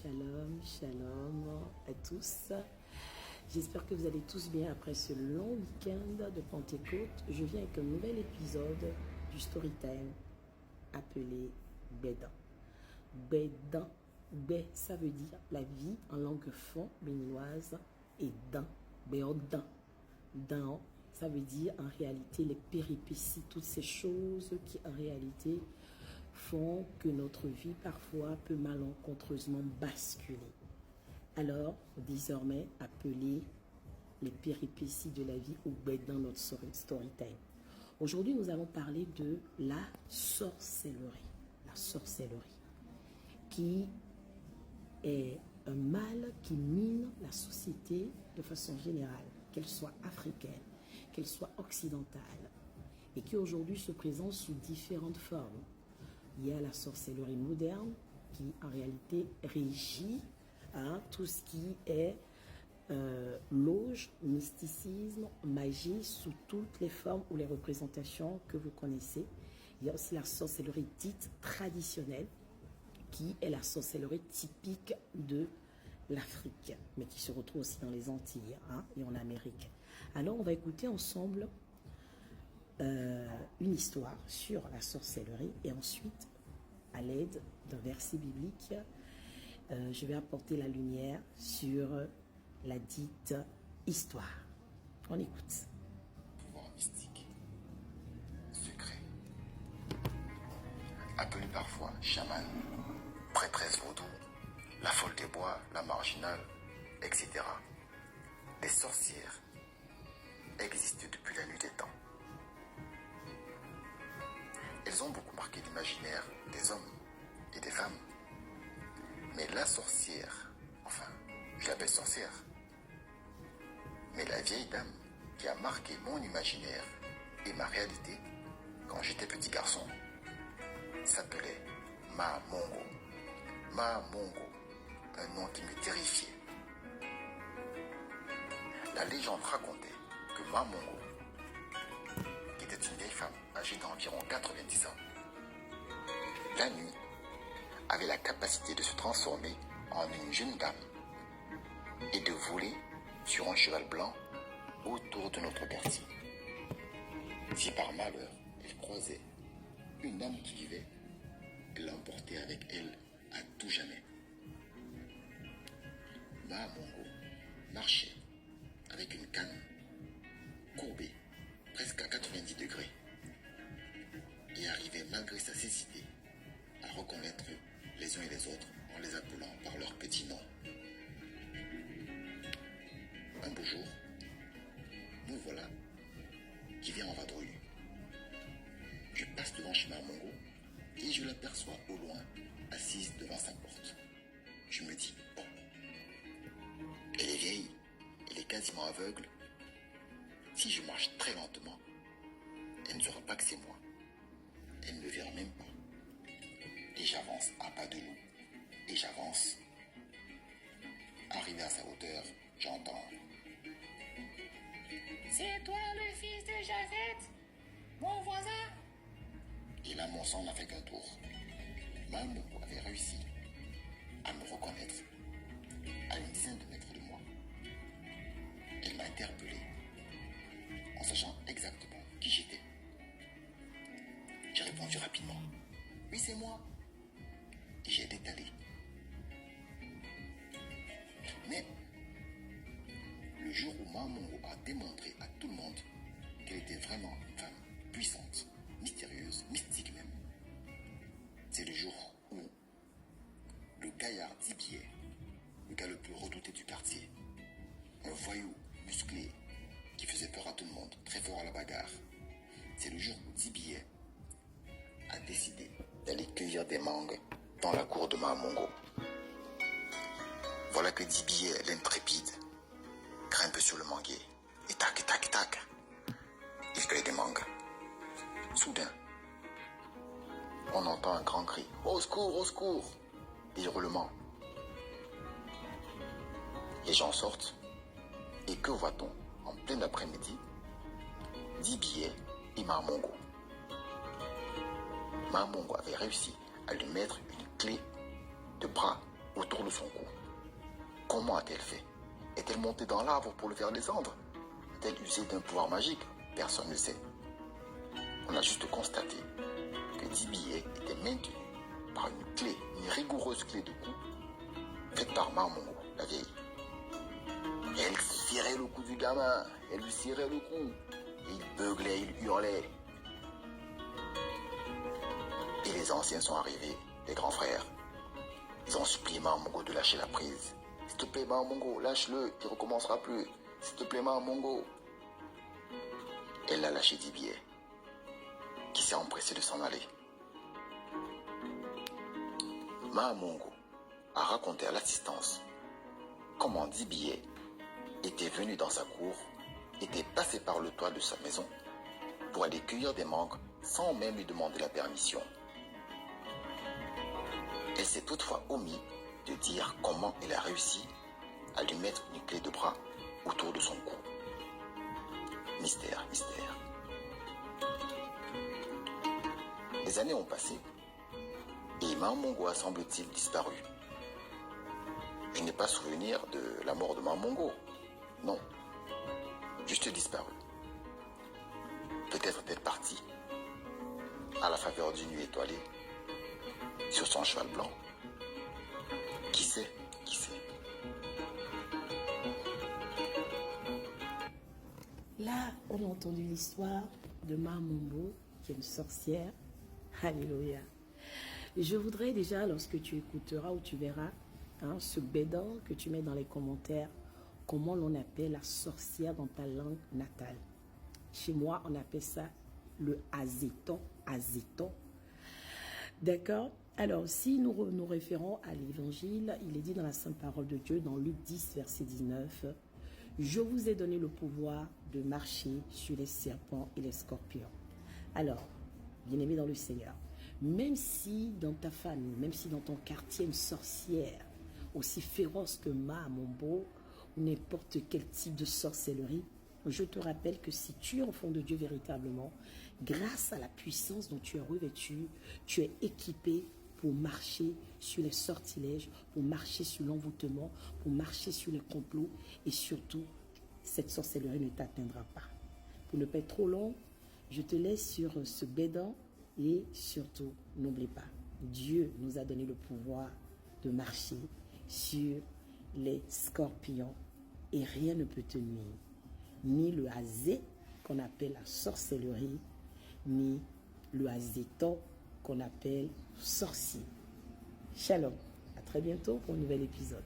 Shalom, shalom à tous. J'espère que vous allez tous bien après ce long week-end de Pentecôte. Je viens avec un nouvel épisode du Storytime appelé Bédan. Bédan, Bé, ça veut dire la vie en langue fon béninoise et Dan, Béodan. Dan, ça veut dire en réalité les péripéties, toutes ces choses qui en réalité font que notre vie parfois peut malencontreusement basculer. Alors, désormais, appelez les péripéties de la vie ou bête dans notre storytime. Aujourd'hui, nous allons parler de la sorcellerie. La sorcellerie, qui est un mal qui mine la société de façon générale, qu'elle soit africaine, qu'elle soit occidentale, et qui aujourd'hui se présente sous différentes formes. Il y a la sorcellerie moderne qui en réalité régit tout ce qui est loge, mysticisme, magie sous toutes les formes ou les représentations que vous connaissez. Il y a aussi la sorcellerie dite traditionnelle qui est la sorcellerie typique de l'Afrique, mais qui se retrouve aussi dans les Antilles et en Amérique. Alors on va écouter ensemble une histoire sur la sorcellerie et ensuite, à l'aide d'un verset biblique, je vais apporter la lumière sur la dite histoire. On écoute. Pouvoir mystique, secret, appelé parfois chaman, prêtresse vaudou, la folle des bois, la marginale, etc. Les sorcières existent depuis la nuit des temps. Elles ont beaucoup marqué l'imaginaire des hommes et des femmes. Mais la sorcière, enfin, je l'appelle sorcière, mais la vieille dame qui a marqué mon imaginaire et ma réalité quand j'étais petit garçon s'appelait Ma Mongo. Ma Mongo, un nom qui me terrifiait. La légende racontait que Ma Mongo, qui était une vieille femme âgée d'environ 90 ans, la nuit, avait la capacité de se transformer en une jeune dame et de voler sur un cheval blanc autour de notre quartier. Si par malheur elle croisait une dame qui vivait, elle l'emportait avec elle à tout jamais. Ma Mongo marchait avec une canne courbée presque à 90 degrés et arrivait malgré sa cécité à reconnaître les uns et les autres en les appelant par leur petit nom. Un beau jour, nous voilà qui vient en vadrouille. Je passe devant chez Ma Mongo et je l'aperçois au loin, assise devant sa porte. Je me dis, bon, elle est vieille, elle est quasiment aveugle. Si je marche très lentement, elle ne saura pas que c'est moi. Elle ne me verra même pas. Et j'avance à pas de loup. Et j'avance. Arrivé à sa hauteur, j'entends. C'est toi le fils de Javette, mon voisin? Et là, mon sang n'a fait qu'un tour. Ma Mongo avait réussi à me reconnaître à une dizaine de mètres de moi. Elle m'a interpellé en sachant exactement qui j'étais. J'ai répondu rapidement. Oui, c'est moi. Et j'ai détalé. Mais le jour où Ma Mongo a démontré à tout le monde qu'elle était vraiment une femme puissante, mystérieuse, mystique même, c'est le jour où le gaillard Dibier, le gars le plus redouté du quartier, un voyou musclé qui faisait peur à tout le monde, très fort à la bagarre, c'est le jour où Dibier a décidé d'aller cueillir des mangues dans la cour de Ma Mongo. Voilà que Dibier, l'intrépide, grimpe sur le manguier et tac, tac, tac, il cueille des mangues. Soudain, on entend un grand cri. Au secours, au secours! Des hurlements. Les gens sortent. Et que voit-on en plein après-midi? Dibier et Ma Mongo. Ma Mongo avait réussi à lui mettre une clé de bras autour de son cou. Comment a-t-elle fait? Est-elle montée dans l'arbre pour le faire descendre? A-t-elle usé d'un pouvoir magique? Personne ne sait. On a juste constaté que 10 billets étaient maintenus par une clé, une rigoureuse clé de cou, faite par Mamango, la vieille. Et elle serrait le cou du gamin, elle lui serrait le cou. Et il beuglait, il hurlait. Et les anciens sont arrivés, les grands frères. Ils ont supplié Mamango de lâcher la prise. S'il te plaît, Mamango, lâche-le, il ne recommencera plus. S'il te plaît, Mamango. Elle l'a lâché 10 billets, qui s'est empressé de s'en aller. Mamango a raconté à l'assistance comment 10 billets étaient venus dans sa cour, étaient passés par le toit de sa maison pour aller cueillir des mangues sans même lui demander la permission. Elle s'est toutefois omis de dire comment elle a réussi à lui mettre une clé de bras autour de son cou. Mystère, mystère. Les années ont passé et Mamango a semble-t-il disparu. Je n'ai pas souvenir de la mort de Mamango. Non, juste disparu. Peut-être est-elle partie à la faveur d'une nuit étoilée sur son cheval blanc. Qui sait, qui sait. Là, on a entendu l'histoire de Mamango, qui est une sorcière. Alléluia. Je voudrais déjà, lorsque tu écouteras ou tu verras ce bédon que tu mets dans les commentaires, comment l'on appelle la sorcière dans ta langue natale. Chez moi, on appelle ça le azéton. Azéton. D'accord? Alors, si nous nous référons à l'évangile, il est dit dans la sainte parole de Dieu, dans Luc 10, verset 19, « Je vous ai donné le pouvoir de marcher sur les serpents et les scorpions. » Alors, bien-aimé dans le Seigneur, même si dans ta famille, même si dans ton quartier, une sorcière aussi féroce que Mamango, ou n'importe quel type de sorcellerie, je te rappelle que si tu es enfant de Dieu véritablement, grâce à la puissance dont tu es revêtu, tu es équipé pour marcher sur les sortilèges, pour marcher sur l'envoûtement, pour marcher sur les complots, et surtout, cette sorcellerie ne t'atteindra pas. Pour ne pas être trop long, je te laisse sur ce bédon, et surtout, n'oublie pas, Dieu nous a donné le pouvoir de marcher sur les scorpions et rien ne peut te nuire. Ni le azé qu'on appelle la sorcellerie, ni le azéton qu'on appelle sorcier. Shalom, à très bientôt pour un nouvel épisode.